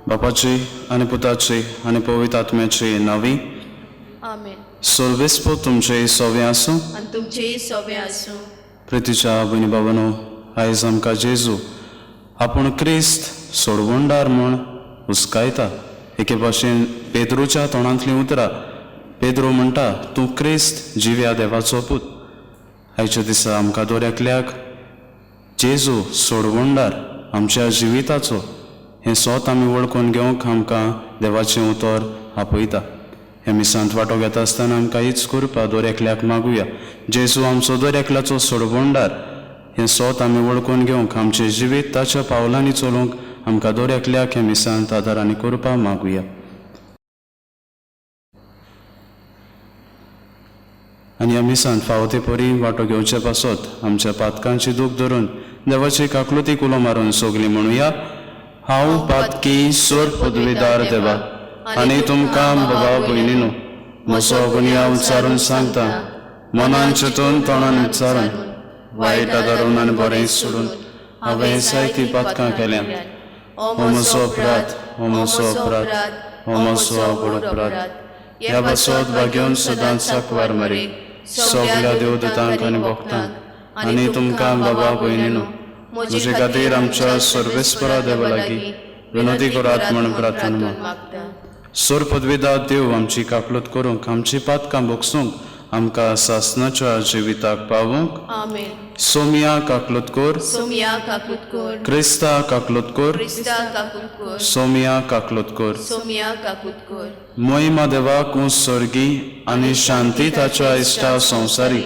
बापाची आणि पुताची आणि पवित्र आत्म्याची नावी. आमेन. सोलवेस्पो तुमचे सोवे आसूं. आनी तुमचेय सोबे आसूं. प्रितीच्या भयणी भावांनो, आयज आमकां जेजू आपूण क्रिस्त सोडवणदार म्हूण हुस्कायता. एके भाशेन पेद्रूच्या तोंडांतलीं उतरां. पेद्रू म्हणटा, तूं क्रिस्त जिव्या देवाचो पूत. आयच्या दिसा आमकां दोऱ्याकल्याक जेजू सोडवणदार आमच्या जिविताचो हें सोत आमी वळखून घेवंक आमकां देवाचें उतर आपयता. हे मिसांत वांटो घेता आसतना आमकां हीच कृपा दोऱ्याकल्याक मागुया. जेजू आमचो दोऱ्याकल्याचो सोडवणदार हें सोत आमी वळखून घेवंक आमचें जिवीत ताच्या पावलांनी चलूंक आमकां दोऱ्याकल्याक हे मिसांत आदार आनी कृपा मागुया. आनी ह्या मिसांत फावो ते परी वांटो घेवचे पासत आमच्या पातकांची दूख धरून देवाची काकलुतीक उलो मारून सोगली म्हणुया. हांव पातकी सोर पदवीदार देवा आनी तुमकां बाबा भयणीनो म्हजो गुन्या उच्चारून सांगता. मनान चिंतून तोंडान उच्चारून वायट धरून आनी बरें सोडून हांवें जायतीं पातकां केल्यां. हो म्हजो अपराध, हो म्हजो अपराध, हो म्हजो आवड अपराध. ह्या पासत भाग्योन सदांच साकवार मारी सगल्या देवदूतांक आनी भक्तांक आनी तुमकां बाबा भयणीनो म्हजे खातीर आमच्या सर्वेस्परा देवा लागीं विनोदी करात म्हूण प्रार्थना मागता. सोर पदवीदार देव आमची काकलूत करूंक आमची पातकां भोगसूंक आमकां सासणाच्या जिविताक पावूंक. आमेन. सोमिया काकलूत कोर. सोमिया काकूत कोर. क्रिस्ता काकलूत कोर. क्रिस्ता काकूत कोर. सोमिया काकलूत कोर. सोमिया काकूत कोर. मोहिमा देवाक स्वर्गी आनी शांती ताच्या इश्टा संवसारी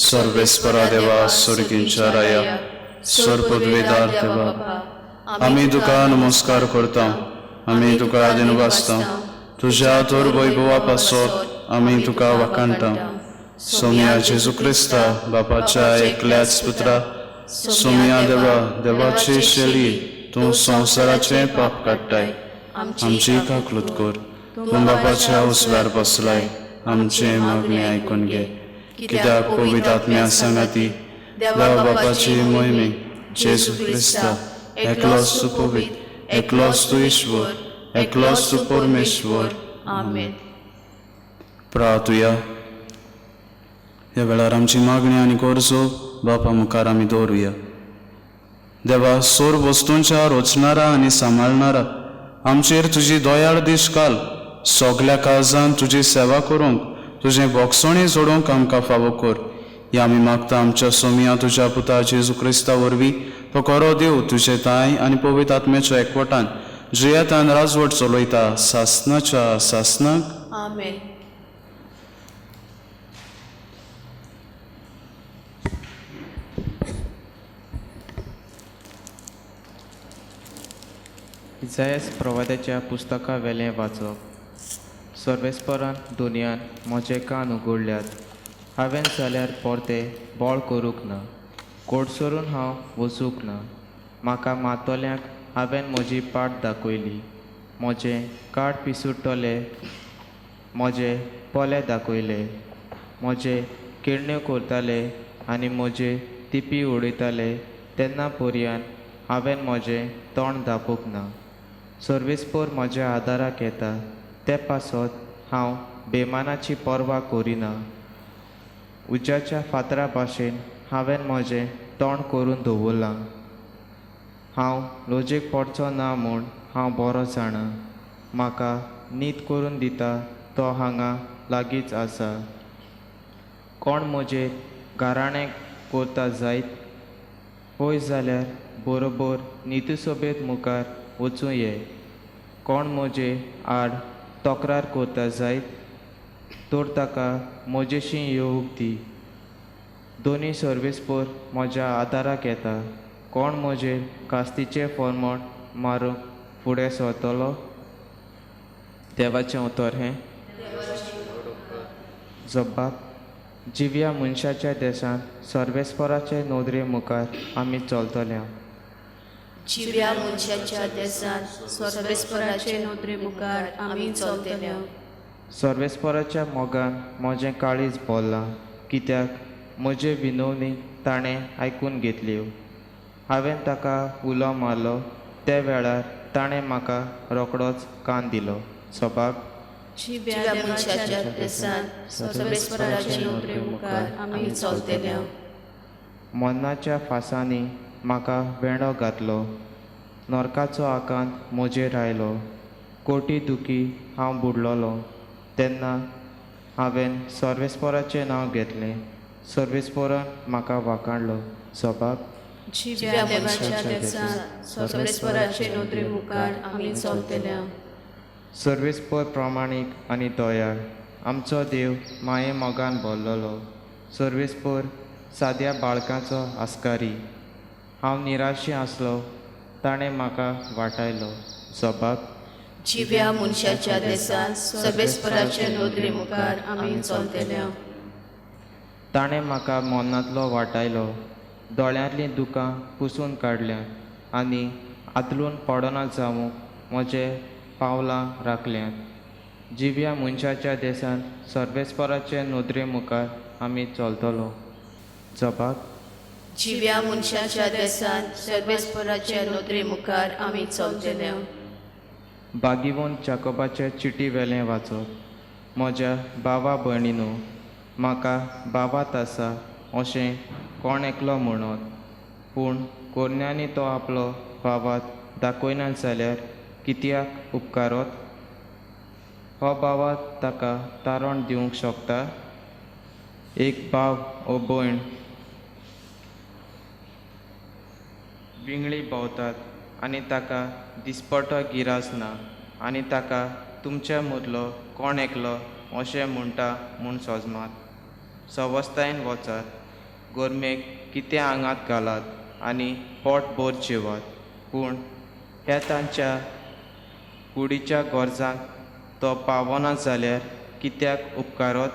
सर्वेस्परा देवा सुर्गींच्या राया सोर पदवीदार देवा आमी तुका नमस्कार करता. आमी तुका आदीन वाचता. तुज्या थोर वैभवा पासत आमी तुका वखाणटा. सोमिया जेजू क्रिस्ता बापाच्या एकल्याच पुत्रा सोमिया देवा देवाची शेळी तूं संवसाराचें पाप काडटाय. आमची काकलूत कर. तूं बापाच्या उजव्यार बसलाय. आमचे मागणी आयकून घे. कित्याक पवित्र आत्म्या सांगाती देवा बापाची मोहिमेक जेजू क्रिस्ता एकलोच तूं पवित्र, एकलोच तूं ईश्वर, एकलोच तूं परमेश्वर. आमेन. प्रार्थुया. ह्या वेळार आमची मागणी आनी गरजो बापा मुखार आमी दवरुया. देवा सोर वस्तूंच्या रोचणारा आनी सांबाळणारा आमचेर तुजी दयाळ दीस घाल. सगल्या काळजान तुजी सेवा करूंक तुजें भोगसणी जोडूंक आमकां फावो कर. हे आमी मागता आमच्या सोमिया तुज्या पुता जेजू क्रिस्ता वरवीं. तो खरो देव तुजे ताय आनी पवित्र आत्म्याच्या एकवटान जियेतान राजवट चलयता सासणाच्या सासणाक. आमेन. इसायास प्रवाद्याच्या पुस्तका वेलें वाचप. सर्वेस्परान दुनियान म्हजे कान उगडल्यात. हांवें जाल्यार परते बोळ करूंक ना. कोडसरून हांव वचूंक ना. म्हाका मातोल्यांक हांवें म्हजी पाट दाखयली. म्हजे काड पिसुट्टले म्हजे पोले दाखयले. म्हजे किडण्यो करताले आनी म्हजे तिपी उडयताले तेन्ना पर्यान हांवें म्हजें तोंड धांपूंक ना. सर्वेस्पर म्हज्या आदाराक येता ते पासत हांव बेमानाची पर्वा करिना. उज्याच्या फातरा भाशेन हांवें म्हजें तोंड करून दवरलां. हांव लोजेक पडचो ना म्हूण हांव बरो जाणा. म्हाका न्हीद करून दिता तो हांगा लागींच आसा. कोण म्हजेर गाराणें करता जायत पळय जाल्यार बरोबर नितसोबेत मुखार वचूं ये. कोण म्हजे आड तक्रार करता जायत तर ताका म्हजेशी येवंक दी. दोनी सर्वेस्पोर म्हज्या आदाराक येता. कोण म्हजेर कास्तीचे फॉर्मट मारूंक फुडें सरतलो? देवाचें उतर हें जबाब. जिव्या मनशाच्या देशांत सर्वेस्पराचे नोदरे मुखार आमी चलतले. जिव्या मनशाच्या देशांत सर्वेस्पराचे नोदरे मुखार आमी चलतले. सर्वेस्पराच्या मोगान म्हजें काळीज भरलां, कित्याक म्हजे विनवणी ताणें आयकून घेतल्यो. हांवें ताका उलो मारलो त्या वेळार ताणें म्हाका रोखडोच कान दिलो. सबाब. जिव्या मनशाच्या देशांत सर्वेस्पराचे नोदरे मुखार आमी चलतले. मरणाच्या फासांनी म्हाका वेंडो घातलो. नरकाचो आकांत म्हजेर आयलो. कोटी दुखी हांव बुडलोलो. तेन्ना हांवें सर्वेस्पराचें नांव घेतलें. सर्वेस्परान म्हाका वाखाणलो. सबाब. जिव्या मनशाच्या देशांत सर्वेस्पराचे नोदरे मुखार आमी चलतले. सर्वेस्पर प्रामाणीक आनी दयाळ आमचो देव माये मोगान भरलेलो. सर्वेस्पर साद्या बाळकाचो आस्कारी. हांव निराशी आसलो, ताणें म्हाका वाटायलो. जबाब. जिव्या मनशाच्या देशांत सर्वेस्पराचे नोदरे मुखार आमी चलतले. ताणें म्हाका मरणांतलो वाटायलो. दोळ्यांतलीं दुकां पुसून काडल्यां आनी आदलून पडना जावंक म्हजे पावलां राखल्यांत. जिव्या मनशाच्या देशांत सर्वेस्पराचे नोदरे मुखार आमी चलतलो. जबाब. जिव्या मनशाच्या देशांत सर्वेस्पराचे नोदरे मुखार आमी चलतले. बागीवून जाकोबाचे चिटी वेलें वाचप. म्हज्या भावा भयणीनो, म्हाका भावात आसा अशें कोण एकलो म्हणत, पूण कोरण्यांनी तो आपलो भावात दाखयना जाल्यार कित्याक उपकारत? हो भावात ताका तारण दिवंक शकता? एक भाव ओ भयण विंगळी भोंवतात आनी ताका दिसपटो गिरास ना, आनी ताका तुमच्या मदलो कोण एकलो अशें म्हणटा म्हूण सोजमात. सवस्थायेन वचात, गोरमेक कितें आंगात घालात आनी पोट भर जेवात, पूण ह्या तांच्या कुडीच्या गरजांक तो पावना जाल्यार कित्याक उपकारत?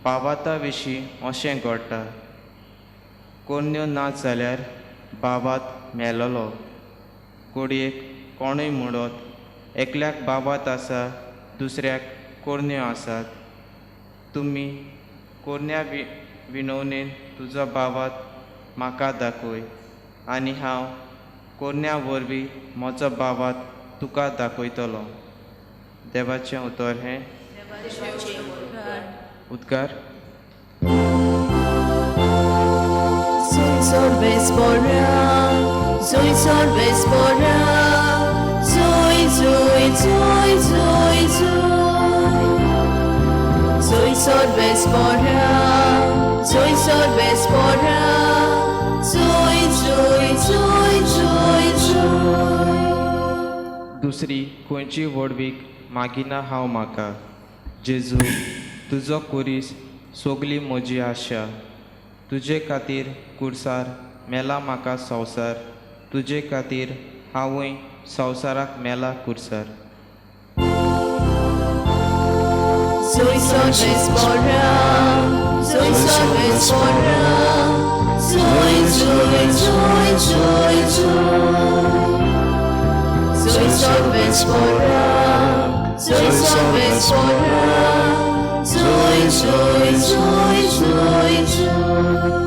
भावाता विशीं अशें घडटा. कोण्यो ना जाल्यार भावात मेलोलो. कुडयेक कोणूय म्हणत एकल्याक भावात आसा, दुसऱ्याक कोरण्यो आसात. तुमी कोरण्या विनवणेन तुजो भावात म्हाका दाखय, आनी हांव कोरण्या वरवीं म्हजो भावात तुका दाखयतलो. देवाचें उतर हें उद्गार. Soy Vespora, soy Vespora, soy, soy, soy, soy, soy. Soy Vespora, soy Vespora, soy, soy, soy, soy, soy. दुसरी खंयची वडवीक मागिना हांव म्हाका. जेजू, तुजो कुरीस सोगली म्हजी आशा. तुजे खातीर कुर्सार मेला म्हाका संवसार. तुजे खातीर हांवूय संवसाराक मेला कुर्सार. Soy Vespora, soy Vespora, soy, soy, soy, soy, soy. Soy Vespora, soy Vespora, soy, soy, soy, soy, soy.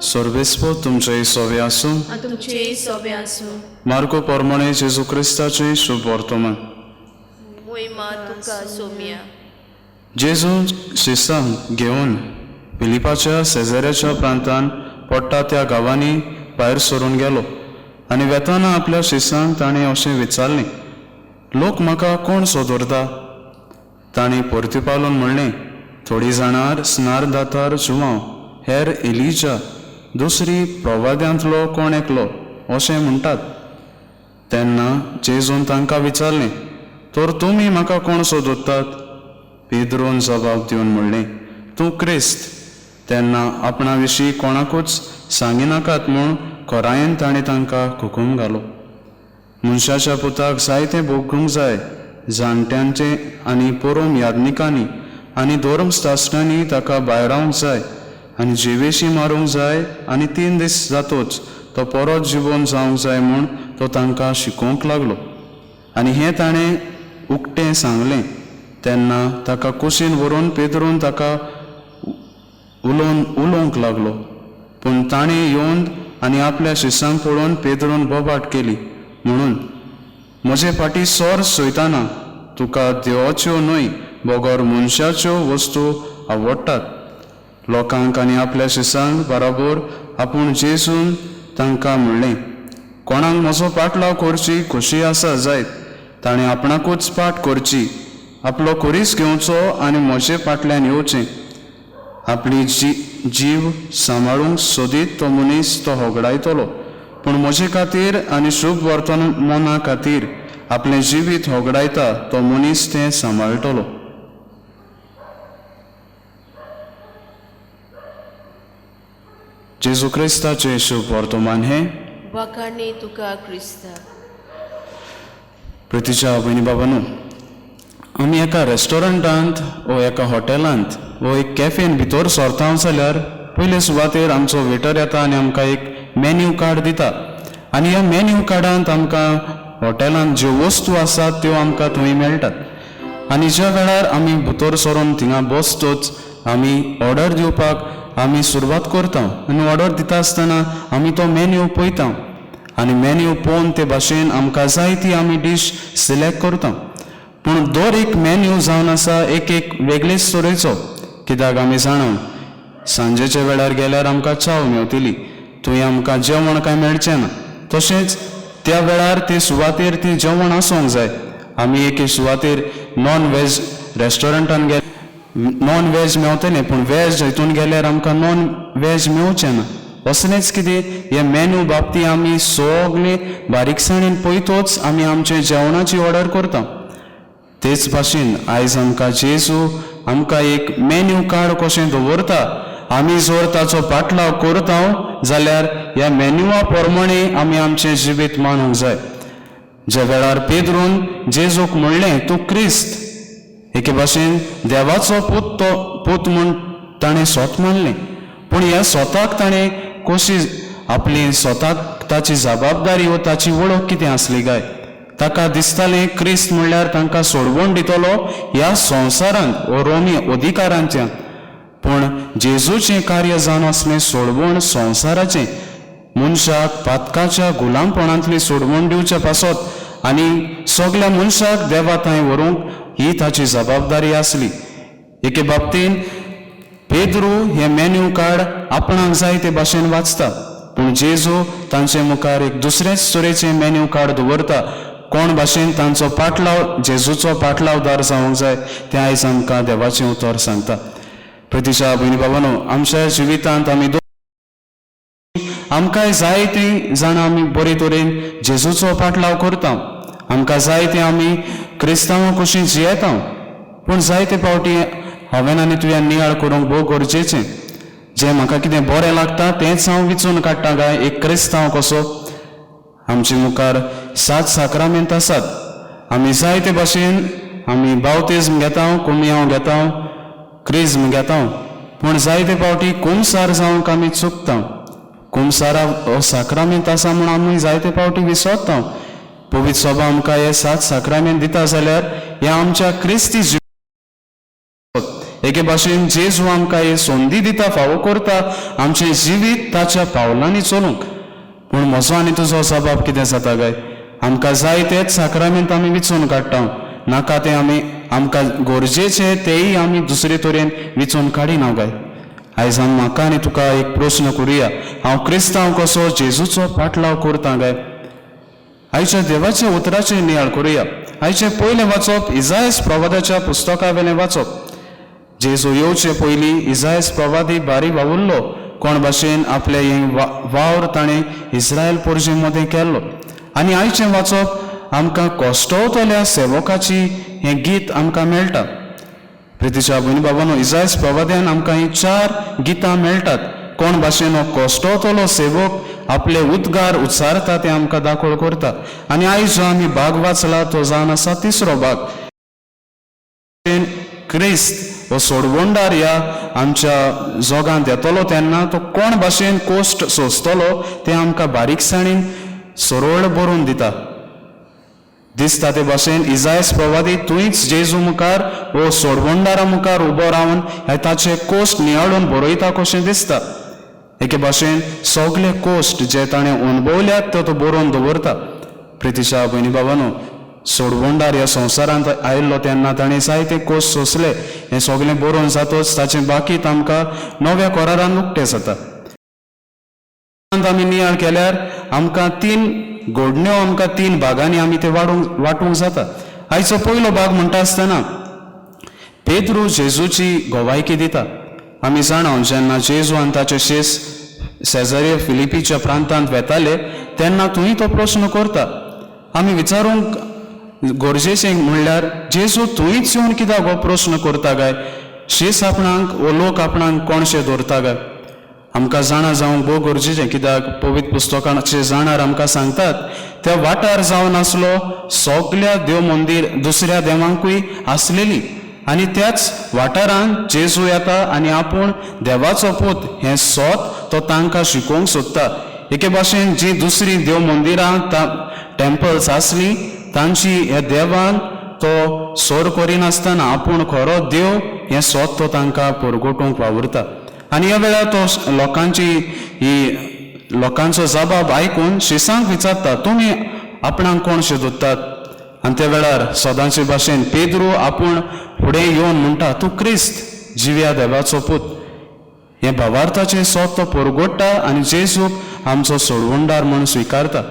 सर्वेस्पो तुमचे सोवे आसूं. तुमचे सोबे आसूं. मार्को पोरमणे जेजू क्रिस्ताचे शुभ वर्तमान. मोहिमा तुका सोम्या. जेजू शिसांक घेवन फिलिपाच्या शेजाऱ्याच्या प्रांतान पडटा त्या गांवांनी भायर सरून गेलो, आनी वेताना आपल्या शिसांक ताणें अशें विचारलें, लोक म्हाका कोण सोदोरता? ताणें परतीपावलोन म्हणलें, थोडीं जाणां स्नारदातार जुवांव, हेर एलिजा, दुसरी प्रवाद्यांतलो कोण एकलो अशें म्हणटात. तेन्ना जेजून तांकां विचारलें, तर तुमी म्हाका कोण सोदतात? पेद्रोन जबाब दिवन म्हणलें, तूं क्रिस्त. तेन्ना आपणा विशीं कोणाकूच सांगिनाकात म्हूण खोरायेन ताणें तांकां हुकूम घालो. मनशाच्या पुताक जायतें भोगूंक जाय. जाणट्यांचे आनी पुरोम यादनिकांनी आनी धर्मशास्त्रांनी ताका भायर रावंक जाय आनी जिवेशी मारूंक जाय आनी 3 दीस जातोच तो परत जिवोवन जावंक जाय म्हूण तो तांकां शिकोवंक लागलो. आनी हें ताणें उक्तें सांगलें. तेन्ना ताका कुशीन व्हरून पेद्रोन ताका उलोवंक लागलो. पूण ताणें येवन आनी आपल्या शिश्यांक पळोवन पेद्रोन बोबाट केली म्हणून, म्हजे फाटीं सोर सोयताना तुका देवाच्यो न्हय बोगोर मनशाच्यो वस्तू आवडटात. लोकांक आनी आपल्या शिश्यांक बराबर आपूण जेजून तांकां म्हणलें, कोणाक म्हजो पाटलाव करची खोशी आसा जायत ताणें आपणाकूच पाट करची, आपलो खुरीस घेवचो आनी म्हजे फाटल्यान येवचें. आपली जीव सांबाळूंक सोदीत तो मनीस तो होगडायतलो, पूण म्हजे खातीर आनी शुभ वर्तमाना खातीर आपलें जिवीत होगडायता तो मनीस तें सांबाळटलो. जेजू क्रिस्ताचें शुभ वर्तमान हें. वाखाणणी तुका क्रिस्ता. प्रितीच्या भयणी बाबांनो, आमी एका रेस्टॉरंटांत वो एका हॉटेलांत वो एक कॅफेन भितर सरता जाल्यार पयले सुवातेर आमचो वेटर येता आनी आमकां एक मेन्यू कार्ड दिता. आनी ह्या मेन्यू कार्डांत आमकां हॉटेलांत ज्यो वस्तू आसात त्यो आमकां थंय मेळटात. आनी ज्या वेळार आमी भितर सरून थिंगा बसतोच आमी ऑर्डर दिवपाक आमी सुरवात करता. आनी ऑर्डर दिता आसतना आमी तो मेन्यू पळयता आनी मेन्यू पळोवन ते भाशेन आमकां जाय ती आमी डीश सिलेक्ट करता. पूण दर एक मेन्यू जावन आसा एक वेगळेच तरेचो. कित्याक आमी जाणा सांजेच्या वेळार गेल्यार आमकां च्या मेवतली, थंय आमकां जेवण कांय मेळचें ना. तशेंच त्या वेळार ते सुवातेर ती जेवण आसूंक जाय. आमी एके सुवातेर नॉन वेज रेस्टॉरंटान गेले, नॉन वेज मेवतलें पूण वेज हितून गेल्यार आमकां नॉन वेज मेवचें ना. असलेंच कितें हे मेन्यू बाबतींत आमी सगळे बारीकसाणेन पळयतोच आमी आमचे जेवणाची ऑर्डर करता. तेच भाशेन आयज आमकां जेजू आमकां एक मेन्यू कार्ड कशें दवरता. आमी जर ताचो पाटलाव करता जाल्यार ह्या मेन्यूआ प्रमाणे आमी आमचें जिवीत मानूंक जाय. ज्या वेळार पेद्रोन जेजूक म्हणलें, तूं क्रिस्त, एके भाशेन देवाचो पूत म्हूण ताणें स्वत मानलें. पूण ह्या स्वताक ताणें कशी आपली स्वताक ताची जबाबदारी वा ताची वळख कितें आसली काय. ताका दिसतालें क्रिस्त म्हणल्यार तांकां सोडवण दितलो ह्या संवसारांत वा रोमी अधिकारांच्यान. पूण जेजूचें कार्य जावन आसलें सोडवण संवसाराचें. मनशाक पातकाच्या गुलामपणांतली सोडवण दिवचे पासत आनी सगळ्या मनशाक देवा थंय व्हरूंक ही ताची जबाबदारी आसली. एके बाबतीन पेद्रू हें मेन्यू कार्ड आपणाक जाय ते भाशेन वाचता, पूण जेजू तांचे मुखार एक दुसरेच तरेचें मेन्यू कार्ड दवरता. कोण भाशेन तांचो पाटलाव जेजूचो पाटलावदार जावंक जाय तें आयज आमकां देवाचें उतर सांगता. प्रितीच्या भयणी बाबांनो, आमच्या जिवितांत आमकां जाय ती जाणां आमी बरे तरेन जेजूचो पाटलाव करता. आमकां जाय तें आमी क्रिस्तांवां कशीं जियेता. पूण जायते फावटी हांवें आनी तुवें नियाळ करूंक भोव गरजेचें. जें म्हाका कितें बरें लागता तेंच हांव विचून काडटा काय एक क्रिस्तांव कसो. आमचे मुखार 7 साक्रामेंत आसात. आमी जाय ते भाशेन आमी बावतिज्म घेता, कुमियांव घेता, क्रिज्म घेता. पूण जायते फावटी कुमसार जावंक आमी चुकता. कुमसारा हो साक्रामेंत आसा म्हूण आमी जायते फावटी विसरता. पवित्र सभा आमकां हे 7 साक्रामेंत दिता जाल्यार हे आमच्या क्रिस्ती एके भाशेन जेजू आमकां हे संदी दिता, फावो करता आमचें जिवीत ताच्या पावलांनी चलूंक. पूण म्हजो आनी तुजो जबाब कितें जाता काय. आमकां जाय तेच साक्रामेंत आमी विचून काडटा. नाका तें आमकां गरजेचें तेय आमी दुसरे तरेन विचून काडिना काय. आयज म्हाका आनी तुका एक प्रश्न करुया. हांव क्रिस्तांव कसो जेजूचो पाटलाव करता काय. आयच्या देवाचे उतराचेर नियाळ करुया. आयचें पयलें वाचप इसायास प्रवादाच्या पुस्तका वेलें वाचप. जेजू येवचे पयलीं इसायास प्रवादी बारी वावुरलो कोण भाशेन आपले हें वावर ताणें इस्रायल पोरजे मदें केल्लो. आनी आयचें वाचप आमकां कोश्टवतल्या सेवकाची हें गीत आमकां मेळटा. प्रितीच्या भयणी बाबांनो, इजायस प्रवाद्यान आमकां ही 4 गितां मेळटात. कोण भाशेन हो कोश्टवतलो सेवक आपले उद्गार उच्चारता ते आमकां दाखोळ करता. आनी आयज जो आमी भाग वाचला तो जावन आसा 3रो भाग. क्रिस्त हो सोडवणदार ह्या आमच्या जोगांत येतलो तेन्ना तो कोण भाशेन कोश्ट सोंसतलो ते आमकां बारीकसाणीन सरळ बरोवन दिता. दिसता ते भाशेन इजायस प्रवादी तुयच जेजू मुखार वो सोडवणदारा मुखार उबो रावन ताचे कोश्ट नियाळून बरयता कशें दिसता. एके भाशेन सगळे कोश्ट जे ताणें अणभवल्यात तो बरोवन दवरता. प्रितीच्या भयणी बाबांनो, सोडवणदार ह्या संवसारांत आयिल्लो तेन्ना ताणें जायते कोश्ट सोंसले. हें सगळें बरोवन जातच ताचें बाकीत आमकां नव्या कोरारान उक्तें जाता. आमी नियाळ केल्यार आमकां 3 घडण्यो आमकां 3 भागांनी आमी ते वांटूंक जाता. आयचो पयलो भाग म्हणटा आसतना पेद्रू जेजूची गोवायकी दिता. आमी जाणां जेन्ना जेजू आनी ताचे शेस सेजारिया फिलिपीच्या प्रांतांत वेताले तेन्ना थंय तो प्रश्न करता. आमी विचारूंक गरजेचें म्हणल्यार जेजू थंयच येवन कित्याक हो प्रश्न करता काय? शेस आपणाक वो लोक आपणाक कोणशे दवरता काय? आमकां जाणा जावंक भोव गरजेचें, कित्याक पवित्र पुस्तकाचे जाणार आमकां सांगतात त्या वाठार जावन आसलो सगळ्या देव मंदीर दुसऱ्या देवांकूय आसलेली आनी त्याच वाठारांत जेजू येता आनी आपूण देवाचो पूत हें सोत तो तांकां शिकोवंक सोदता. एके भाशेन जी दुसरी देव मंदिरां टेम्पल्स आसलीं तांची ह्या देवान तो सोर करिनासतना आपूण खरो देव हें सोत तो तांकां परगटूंक वावुरता. आनी ह्या वेळार तो लोकांचो जबाब आयकून शिसांक विचारता, तुमी आपणाक कोणशे दोत्तात? आनी त्या वेळार सदांचे भाशेन पेद्रू आपूण फुडें येवन म्हणटा, तूं क्रिस्त, जिव्या देवाचो पूत. हे भावार्थाचें सोत तो परगोडटा आनी जेजूक आमचो सोडवणदार म्हूण स्विकारता.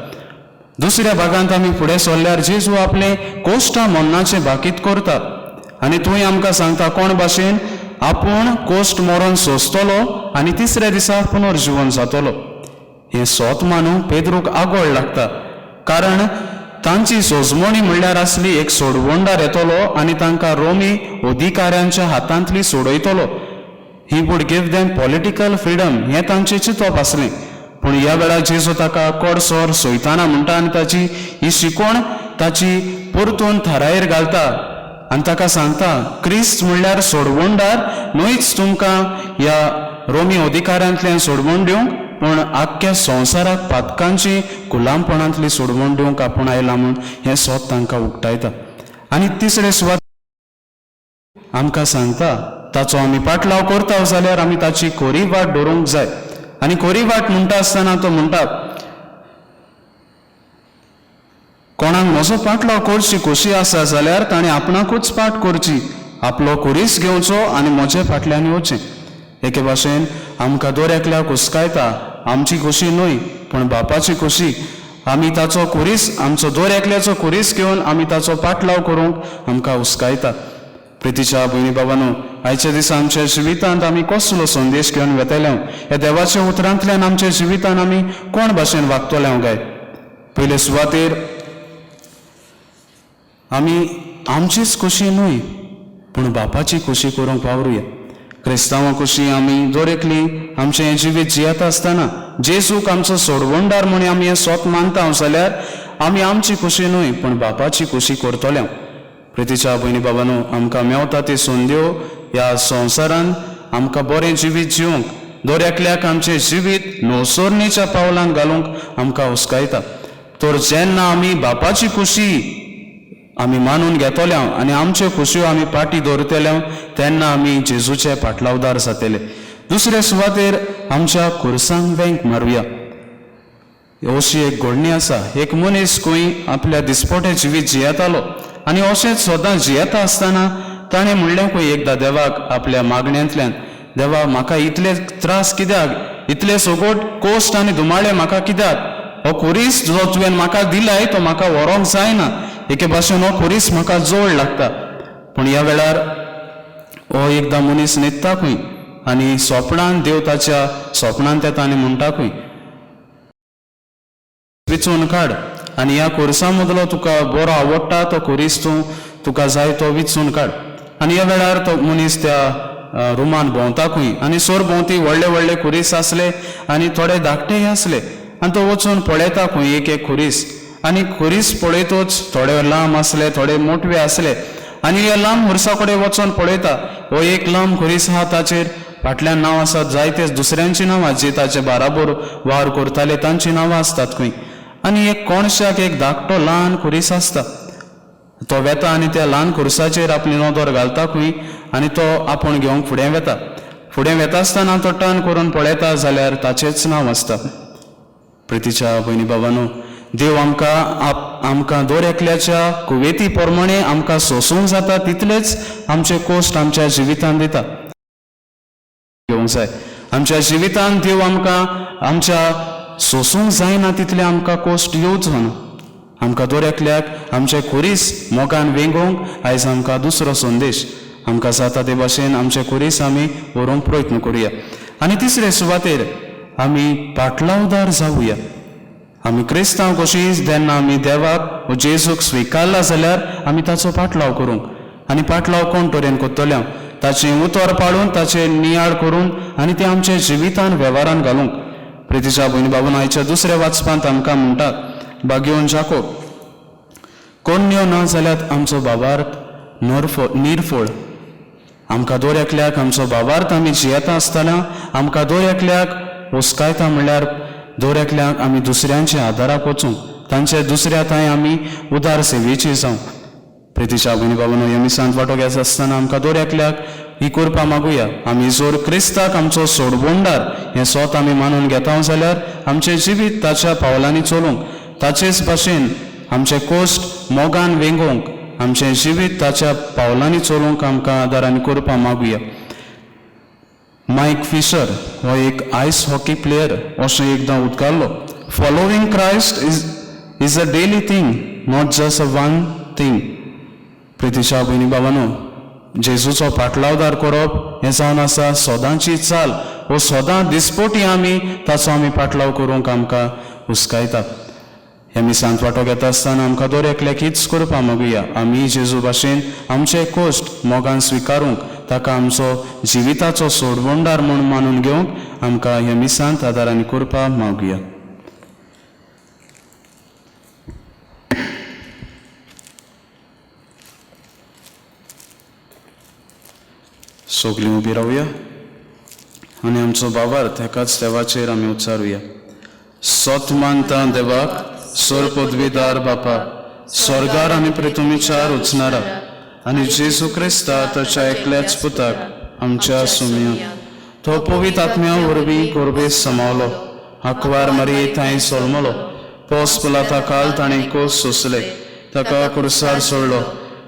दुसऱ्या भागांत आमी फुडें सरल्यार जेजू आपले कोश्टां मरणाचें बाकीत करता आनी थंय आमकां सांगता कोण भाशेन आपूण कोश्ट मरण सोंसतलो आनी 3ऱ्या दिसा पुनर्जीवन जातलो. हें सोत मानूंक पेद्रूक आगोळ लागता, कारण तांची सोजमणी म्हणल्यार आसली एक सोडवणदार येतलो आनी तांकां रोमी अधिकाऱ्यांच्या हातांतली सोडयतलो. He would give them political freedom हें तांचें चिंतप आसलें. पूण ह्या वेळार जेजू ताका कोडसोर सोयताना म्हणटा आनी ताची ही शिकोवण ताची परतून थारायेर घालता आनी ताका सांगता, क्रिस्त म्हणल्यार सोडवणदार न्हूच तुमकां ह्या रोमी अधिकाऱ्यांतल्यान सोडवण दिवंक, पूण आख्ख्या संवसाराक पातकांची गुलामपणांतली सोडवण दिवंक आपूण आयला म्हूण हें सोत तांकां उक्तायता. आनी 3रे सुवात आमकां सांगता ताचो आमी पाटलाव करता जाल्यार आमी ताची खरी वाट दवरूंक जाय. आनी खरी वाट म्हणटा आसतना तो म्हणटा, कोणाक म्हजो पाटलाव करची खोशी आसा जाल्यार ताणें आपणाकूच पाट करची, आपलो कुरीस घेवचो आनी म्हजे फाटल्यान येवचें. एके भाशेन आमकां दर एकल्याक हुस्कायता आमची खोशी न्हय पूण बापाची खोशी. आमी ताचो कुरीस, आमचो दर एकल्याचो कुरीस घेवन आमी ताचो पाटलाव करूंक आमकां हुस्कायता. प्रितीच्या भयणी बाबांनो, आयच्या दिसा आमच्या जिवितांत आमी कसलो संदेश घेवन वेतले? ह्या देवाच्या उतरांतल्यान आमच्या जिवितांत आमी कोण भाशेन वागतले काय? पयले सुवातेर आमी आमचीच खोशी न्हय पूण बापाची खोशी करूंक वावरुया. क्रिस्तांवां कशी आमी दर एकली आमचें हें जिवीत जियेता आसतना जेजूक आमचो सोडवणदार म्हूण आमी हें स्वत मानता जाल्यार आमी आमची खोशी न्हय पूण बापाची खोशी करतले. प्रितीच्या भयणी बाबांनो, आमकां मेवता ती संद्यो ह्या संवसारांत आमकां बरें जिवीत जिवंक, दर एकल्याक आमचें जिवीत नवसरणीच्या पावलांत घालूंक आमकां हुस्कायता. तर जेन्ना आमी बापाची खोशी आमी मानून घेतले आनी आमच्यो खोशयो आमी पाटी दवरतले तेन्ना आमी जेजूचे पाटलावदार जातले. 2ऱ्या सुवातेर आमच्या खुरसांक वेंक मारुया. अशी एक घडणी आसा. एक मनीस खंय आपल्या दिसपटे जिवीत जियेतालो आनी अशेंच सदां जियेता आसतना ताणें म्हणलें खंय एकदां देवाक आपल्या मागण्यांतल्यान, देवा म्हाका इतले त्रास कित्याक, इतले सगोट कोश्ट आनी दुमाळे म्हाका कित्याक? हो खुरीस जो तुवें म्हाका दिलाय तो म्हाका व्हरोंक जायना. एके भाशेन हो खुरीस म्हाका जोड लागता. पूण ह्या वेळार हो एकदां मनीस न्हिदता खंय आनी स्वप्नांत देव ताच्या स्वप्नांत येता आनी म्हणटा खंय, विचून काड आनी ह्या खुर्सा मदलो तुका बरो आवडटा तो खुरीस तुका जाय तो विचून काड. आनी ह्या वेळार तो मनीस त्या रुमान भोंवताकूय आनी सोर भोंवती व्हडले व्हडले खुरीस आसले आनी थोडे धाकटेय आसले. आनी तो वचून पळयता खंय एक खुरीस. आनी खुरीस पळयतोच थोडे लांब आसले, थोडे मोठवे आसले. आनी ह्या लांब खुर्सा कडेन वचून पळयता, हो एक लांब खुरीस आहा, ताचेर फाटल्यान नांव आसात जायते दुसऱ्यांची नांवां जी ताचे बाराबर वार करताले तांची नांवां आसतात खंय. आनी एक कोणशाक एक धाकटो ल्हान खुरीस आसता. तो वेता आनी त्या ल्हान खुर्साचेर आपली नदर घालता खंय आनी तो आपूण घेवंक फुडें वेता. फुडें वेता आसतना तो टर्न करून पळयता जाल्यार ताचेंच नांव आसता. प्रितीच्या भयणी भावांनो, देव आमकां दर एकल्याच्या कुवेती प्रमाणे आमकां सोसूंक जाता तितलेच आमचे कोश्ट आमच्या जिवितांत दिता. घेवंक जाय. आमच्या जिवितांत देव आमच्या सोसूंक जायना तितले आमकां कोश्ट येवचो ना. आमकां दर एकल्याक आमचे खुरीस मोगान वेंगोवंक आयज आमकां दुसरो संदेश आमकां जाता ते भाशेन आमचे खुरीस आमी व्हरूंक प्रयत्न करुया. आनी तिसरे सुवातेर आमी पाटलावदार जावुया. आमी क्रिस्तांव कशीं जेन्ना आमी देवाक जेजूक स्विकारला जाल्यार आमी ताचो पाटलाव करूंक. आनी पाटलाव कोण तरेन कोत्तले हांव ताचें उतर पाडून ताचें नियाळ करून आनी तें आमच्या जिवितांत वेव्हारांत घालूंक. प्रितीच्या भयणी भावान आयच्या दुसऱ्या वाचपांत आमकां म्हणटात बागेवन जाकोब, कोण्यो ना जाल्यार आमचो भावार्थ निरफळ. आमकां दर एकल्याक आमचो भावार्थ आमी जियेता आसतना आमकां दर एकल्याक हुस्कायता म्हणल्यार दर एकल्याक आमी दुसऱ्यांच्या आदाराक वचूंक, तांचे दुसऱ्या थंय आमी उदार सेवेची जावंक. प्रितीच्या भयणी भावांनो, ह्या मिसांत वांटो घेता आसतना आमकां दर एकल्याक ही करपा मागुया. आमी जर क्रिस्ताक आमचो सोडबोंडार हें स्वत आमी मानून घेता जाल्यार आमचें जिवीत ताच्या पावलांनी चलूंक, ताचेच भाशेन आमचे कोश्ट मोगान वेंगोवंक, आमचें जिवीत ताच्या पावलांनी चलूंक आमकां आदारांनी करपा मागुया. मायक फिशर हो एक आयस हॉकी प्लेयर अशें एकदां उद्गारलो, following Christ is a daily thing, not just a one thing. प्रितीच्या भयणी भावांनो, जेजूचो पाटलावदार करप हें जावन आसा सोदांची चाल. हो सोदां दिसपोटी आमी ताचो आमी पाटलाव करूंक आमकां हुस्कायता. ह्या मिसांत वांटो घेता आसतना आमकां दर एकल्याक हीच करपा मागुया. आमी जेजू भाशेन आमचे कोश्ट मोगान स्विकारूंक, ताका आमचो जिविताचो सोडबोंडार म्हूण मानून घेवंक आमकां ह्या मिसांत आदारांनी करपा मागुया. सगलीं उबी रावया आनी आमचो भावार्थ एकाच देवाचेर आमी उच्चारुया. सत मानता देवाक, सोर पदवीदार बापा, स्वर्गार आनी पृथ्वीचार उचणारा, आनी जेजू क्रिस्ता ताच्या एकल्याच पुताक आमच्या सुमया तो पवित्र आत्म्या वरवीं गोरबेस समावलो, आंकवार मरी थंय सोलमलो, पोस पिलाता काल ताणें कोस सोंसले, ताका कुर्सार सोडलो,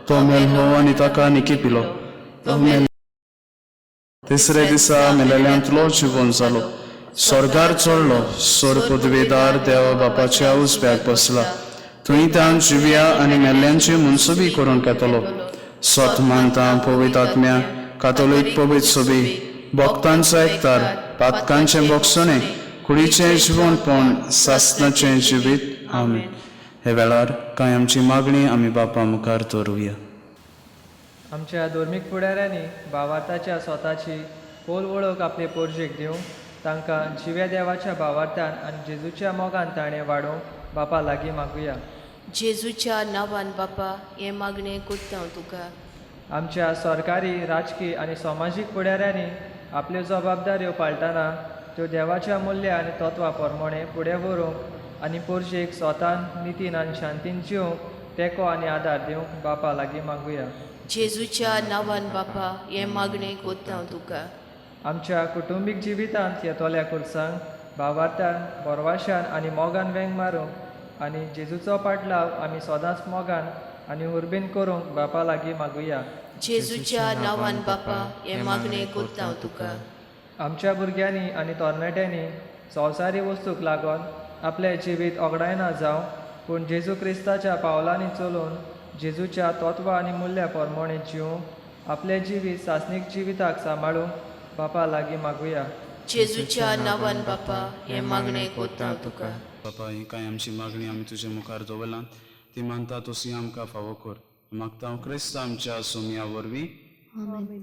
तो मेल्लो आनी ताका निकी पिलो. तिसरे दिसा मेलेल्यांतलो जिवोन जालो, स्वर्गार चडलो, सोर पदवीदार देवा बापाच्या उजव्याक बसला, थंय तां जिव्या आनी मेल्ल्यांची मुनसुबी करून घेतलो. स्वत मानता पवित्र आत्म्या, कातोलीक पवित्र सभी, भक्तांचो एकतार, पातकांचे बोगसणे, कुडीचें जिवणपण, सासणाचें जिवीत. आमीन. हे वेळार कांय आमची मागणी आमी बापा मुखार दवरुया. आमच्या धर्मीक फुडाऱ्यांनी भावार्थाच्या स्वताची खोल वळख आपले पोरजेक दिवंक, तांकां जिव्या देवाच्या भावार्थान आनी जेजूच्या मोगान ताणें वाडोवंक बापा लागीं मागुया. जेजूच्या नांवान बापा हे मागणें कोत्ता हांव तुका. आमच्या सरकारी, राजकीय आनी समाजीक फुडाऱ्यांनी आपल्यो जबाबदाऱ्यो पाळटना त्यो देवाच्या मूल्य आनी तत्वां प्रमाणें फुडें व्हरूंक आनी पोरजेक स्वतान नितीन आनी शांतीन जिवंक तेंको आनी आदार दिवंक बापा लागीं मागुया. जेजूच्या नांवान बापा हे मागणें कोत्ता हांव तुका. आमच्या कुटुंबीक जिवितांत येतोल्या खुर्सांक भावार्थान, बोरवाशान आनी मोगान वेंग मारूंक आनी जेजूचो पाटलाव आमी सदांच मोगान आनी उर्बेन करूंक बापा लागीं मागुया. जेजूच्या नांवान बापा हे मागणें कोत्ता हांव तुका. आमच्या भुरग्यांनी आनी तरणाट्यांनी संवसारी वस्तूक लागून आपलें जिवीत ओगडायना जावं, पूण जेजू क्रिस्ताच्या पावलांनी चलून जेजूच्या तत्वां आनी मुल्ल्या प्रमाणें जिवंक आपलें जिवीत सासणीक जिविताक सांबाळूंक बापा लागीं मागुया. जेजूच्या नांवान बापा हे मागणे कोता तुका. बापा ही काय आमची मागणी आमी तुजे मुखार दवरलां ती मानता तशी आमकां फावो कर. मागता हांव क्रिस्त आमच्या सोमया वरवीं. आमेन.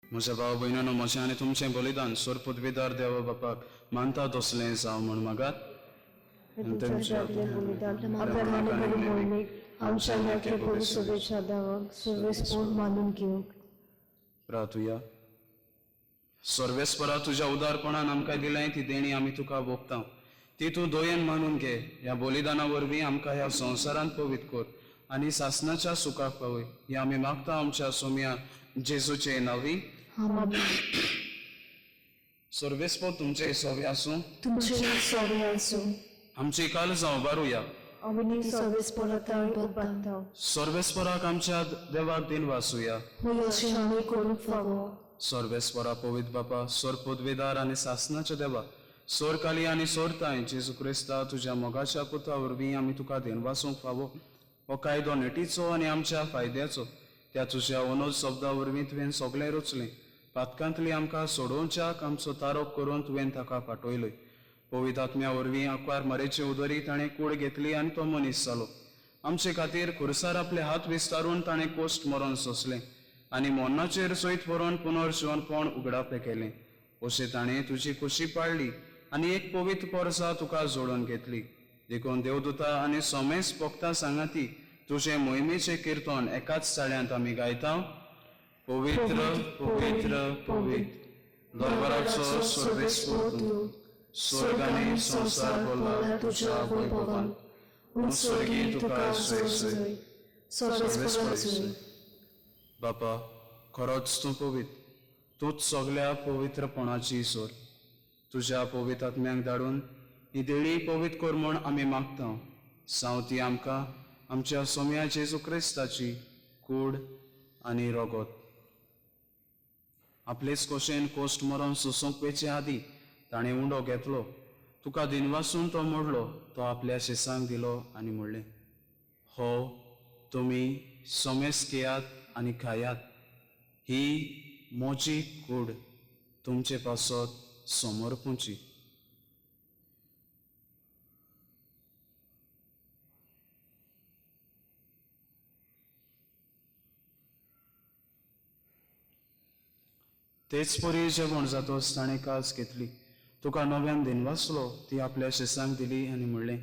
म्हज्या भाव भयणानो, म्हजें आनी तुमचें बलिदान स्वर पदवीदार देवा बापाक मानता तसलें जावं म्हण मागात. प्रार्थुया. सर्वेस्परा तुज्या उदारपणान आमकां दिलें ती देणी आमी तुका भोगता. ती तूं दोयेन मानून घे. ह्या बलिदाना वरवीं आमकां ह्या संवसारांत पवित्र कर आनी सासणाच्या सुखाक पावय. ही आमी मागता आमच्या सोम्या जेजूचे नांवी. सर्वेस्पर तुमचे सोबे आसूं. आमची काल जावं बारुया. सर्वेस्पराक आमच्या देवाक दिन वासूया. सर्वेस्परा पवित्र बापा, सोर पदवीदार आनी सासणाच्या देवा, सोर काली आनी सोरताय जेजू क्रिस्ता तुज्या मोगाच्या पुता वरवीं आमी तुका दिन वासूंक फावो. हो कायदो नेटीचो आनी आमच्या फायद्याचो. त्या तुज्या अनोद शब्दा वरवीं तुवें सगळें रचलें. पातकांतली आमकां सोडोवच्याक आमचो तारोप करून तुवें ताका पाठयलोय. पवित्र आत्म्या वरवीं आंकवार मरेचे उदरी ताणें कूड घेतली आनी तो मनीस जालो. आमचे खातीर खुरसार आपले हात विस्तारून ताणें कोश्ट मरण सोंसलें आनी मोन्नाचेर सयत व्हरून पुनर्जीवनपण उगडापे केलें. अशें ताणें तुजी खुशी पाळली आनी एक पवित्र परसा तुका जोडून घेतली. देखून देवदूता आनी सोमेस भक्तां सांगाती तुजे मोहिमेचे कीर्तन एकाच चाळ्यांत आमी गायता. पवित्र पवित्र पवित्र दरबाराचो सर्वेस्पर तूं, स्वर्गांनी संसार भरला तुज्या वैभवान. स्वर्गी तुका जय जय. सर्वेस्पर बापा, खरोच तूं पवित्र. तूंच सगळ्या पवित्रपणाची सोर. तुज्या पवित्र आत्म्याक धाडून ही देणी पवित्र कर म्हूण आमी मागता. जावं ती आमकां आमच्या सोम्या जेजू क्रिस्ताची कूड आनी रगत. आपलेच कोशेन कोश्ट मरण सोंसूंक वेचे आदी ताणें उंडो घेतलो. तुका दिनवासून तो मोडलो. तो आपल्या शिसांक दिलो आनी म्हणलें, हो तुमी सोमेस घेयात आनी खायात. ही मोजी कूड तुमचे पासत समर्पूंची. तेच परी जेवण जातोच ताणें कास घेतली. तुका नव्यान दिनवासलो. ती आपल्या शिसांक दिली आनी म्हणलें,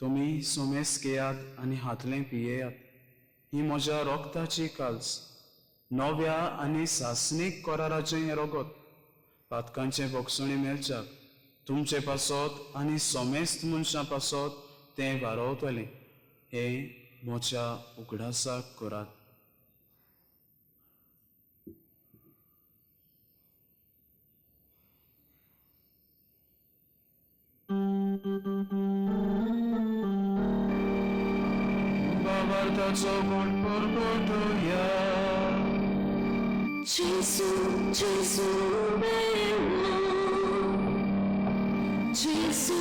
तुमी सोमेस घेयात आनी हातलें पियेयात. ही म्हज्या रोगताची काल्स, नव्या आनी सासणीक कराराचें रगत. पातकांचे भोगसणी मेलच्याक तुमचे पासत आनी सोमेस्त मनशां पासत तें वारोवतलें. हें म्हज्या उगडासाक करात. Bavartaco con porpotoia. Gesù, Gesù bello, Gesù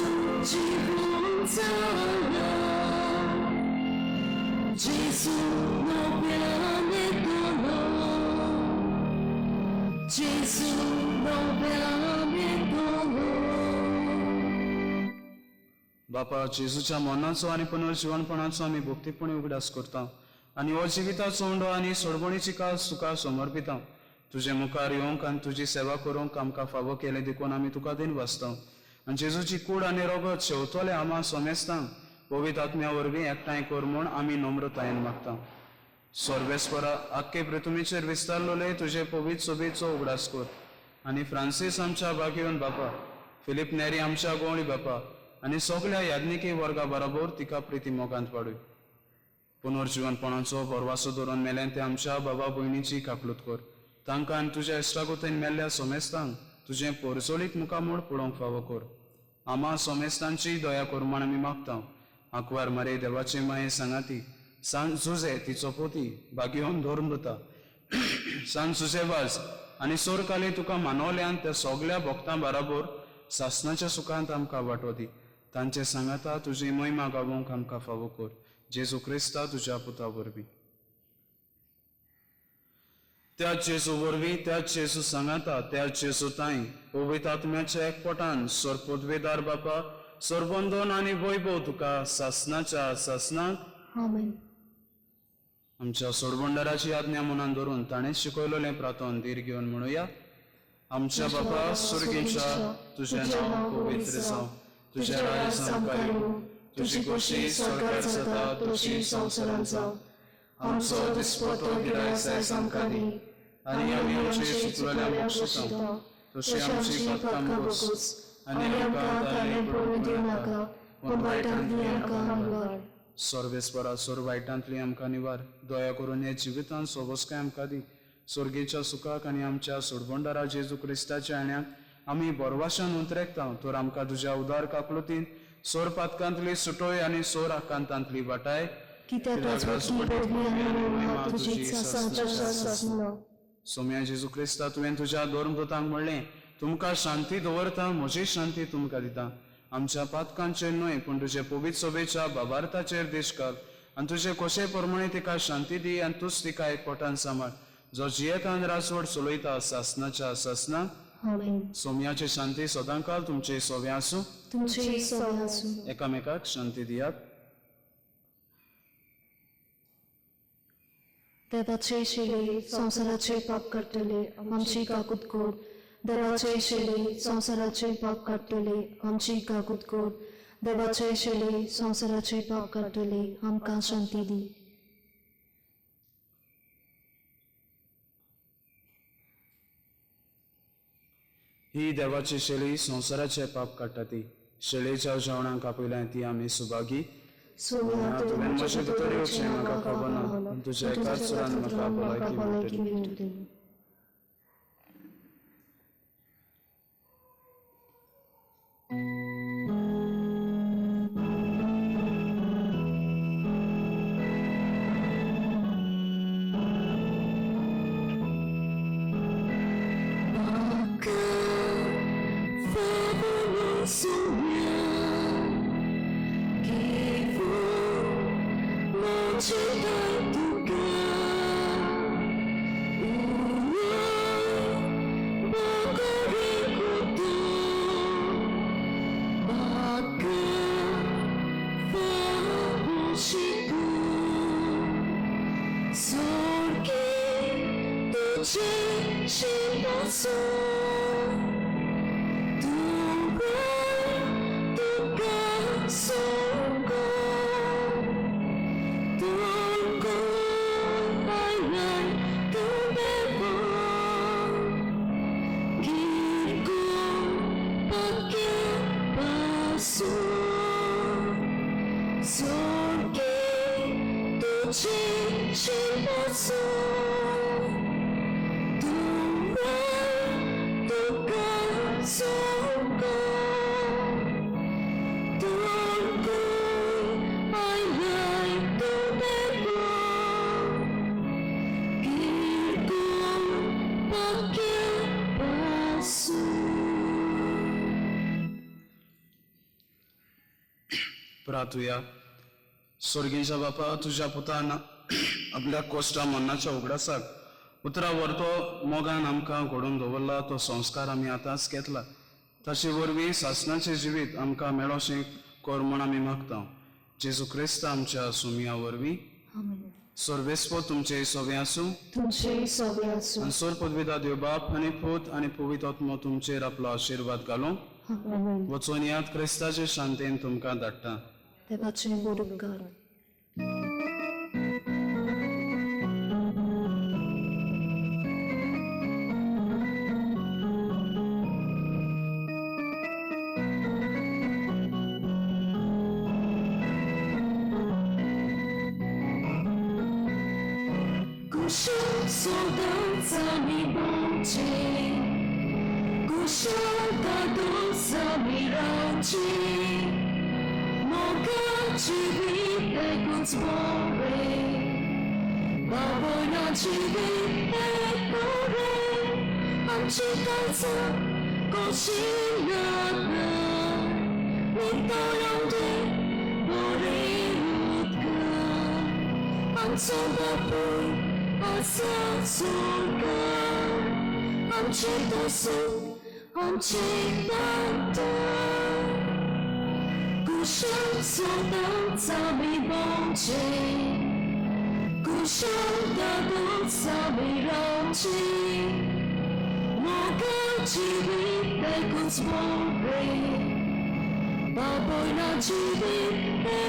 Gironzala, Gesù nobiane dono, Gesù nobiane dono. बापा, जेजूच्या मरणाचो आनी पुनर्जीवनपणाचो आमी भक्तीपणी उगडास करता आनी हो जिविताचो उंडो आनी सोडवणीची कास तुका समर्पिता. तुझे मुखार येवंक आनी तुजी सेवा करूंक आमकां फावो केलें देखून आमी तुका दिन वाचता. आनी जेजूची कूड आनी रगत शेवतोले आमा सोमेस्तांक पवित्र आत्म्या वरवीं एकठांय कर म्हूण आमी नम्रतायेन मागता. सर्वेस्परा आख्खे पृथ्वीचेर विस्तारलोले तुजे पवित्र सोबेचो उगडास कर. आनी फ्रांसीस आमच्या भाग्यवन बापा, फिलीप नेरी आमच्या गोवळी बापा आनी सगळ्या याज्ञिकी वर्गा बरोबर तिका प्रिती मोगांत पाडूय. पुनर्जीवनपणाचो परवासो धरून मेलें ते आमच्या बाबा भयणीची काकलूत कर. तांकां आनी तुज्या इश्टागोतेन मेल्ल्या सोमेस्तांक तुजें पोरचोलीक मुखामोड पळोवंक फावो कर. आमा सोमेस्तांची दया कर म्हण आमी मागता. आंकवार मारे देवाचे माये सांगाती सांत जुजे तिचो पोती भाग्यवन धर्मृता सांत सुसेवाज आनी सोरकाले तुका मानवल्यान त्या सगळ्या भक्तां बरोबर सासणाच्या सुखांत आमकां वांटो दी. तांचे सांगाता तुजी महिमा गावोवंक आमकां फावो कर. जेजू क्रिस्ता तुज्या पुता वरवीं. त्याच जेजू वरवीं, त्याच जेजू सांगाता, त्याच जेजू ताई पवित्र आत्म्याच्या एकपोटान सोर पदवेदार बापा सोरबंदोन आनी वैभव तुका सासणाच्या सासणाक आमेन. आमच्या सोडबंडाराची आज्ञा मनान धरून ताणें शिकयलोलें प्रार्थन धीर घेवन म्हणुया. आमच्या बापा सुर्गीच्या तुजें नांव पवित्र जावं, तुजें राज्य संवकार येवं, तुजी खोशी स्वर्गार जाता तशी संवसारांत जावं. आमचो दिसपतो गिरायक जायज आमकां दी आनी आमी आमचे चुकलेल्यांक बक्षिता तशी आमची पातकां बगूस आनी आमकां दायें पडूंक दिवं नाका पूण वायटांतली आमकां निवार. सर्वेस्परा सोर वायटांतली आमकां निवार. दया करून हे जिवितांत सोबस्काय आमकां दी. स्वर्गीच्या सुखाक आनी आमच्या सोडबंडारा जेजू क्रिस्ताच्या आण्याक आमी बरवाशान उतरेकता. तर आमकां तुज्या उदार काकलुतीन सोर पातकांतली सुटोय आनी सोर आकांतांतली वाटाय सोम्या जेजू क्रिस्ता तुवें तुज्या धर्मदूतांक म्हणलें, तुमकां शांती दवरता, म्हजी शांती तुमकां दिता. आमच्या पातकांचेर न्हय पूण तुजे पवित्र सोबेच्या बाबार्थाचेर देश घाल आनी तुजे कोशे प्रमाणे तिका शांती दी आनी तूंच तिका एकपोटान सांबाळ. जो जियेतान राजवट चलयता सासणाच्या सासणाक. सोम्याची शांती सदांकाल तुमचे सोबे आसूं. एकामेकाक शांती दियात. देवाचे शेळे संसाराचे पाप काडटले आमची काकूत कोड. देवाचे शेळे संसाराचे पाप काडटले आमची काकूत कोड. देवाचे शेळे संसाराचे पाप काडटले आमकां शांती दी. ही देवाची शेळी संसाराचे पाप काडटा ती. शेळेच्या जेवणाक आपयल्या ती आमी सुभागी. तुवें म्हजे भितर येवचें म्हाका खबर ना पूण तुज्या एकाच सुरान म्हाका भलायकी मेळटली. प्रार्थुया. स्वर्गीच्या बापा, तुझ्या पुतान आपल्या कोश्टा मन्नाच्या उगडासाक उतरा व्हरतो मोगान आमकां घडोवन दवरला. तो संस्कार आमी आतांच घेतला. ताचे वरवीं सासणाचें जिवीत आमकां मेळोशें कर म्हण आमी मागता. जेजू क्रिस्त आमच्या सुमया वरवीं. सर्वेस्प तुमचे सोबे आसूं तुमचे सोबे आसूं. आनी सोर पदवीदा देव बाप आनी पूत आनी पवित्र आत्मो तुमचेर आपलो आशिर्वाद घालूं. आमेन. वचून यात क्रिस्ताचे शांतेन तुमकां धाडटा. देवाचें बुडुपकार. Sami bonche, kushoda dosami ranchi, moga chivite kutsbore, babona chivite kore, amchi kalsa koshiyana, mintoyonde bore utka, amsodapu. Asa surga, amchi dosu, amchi banta. Kusham sodan sami bonche, kusham dadun sami ranchi. Moga chivite kutsbore, baboy na chivite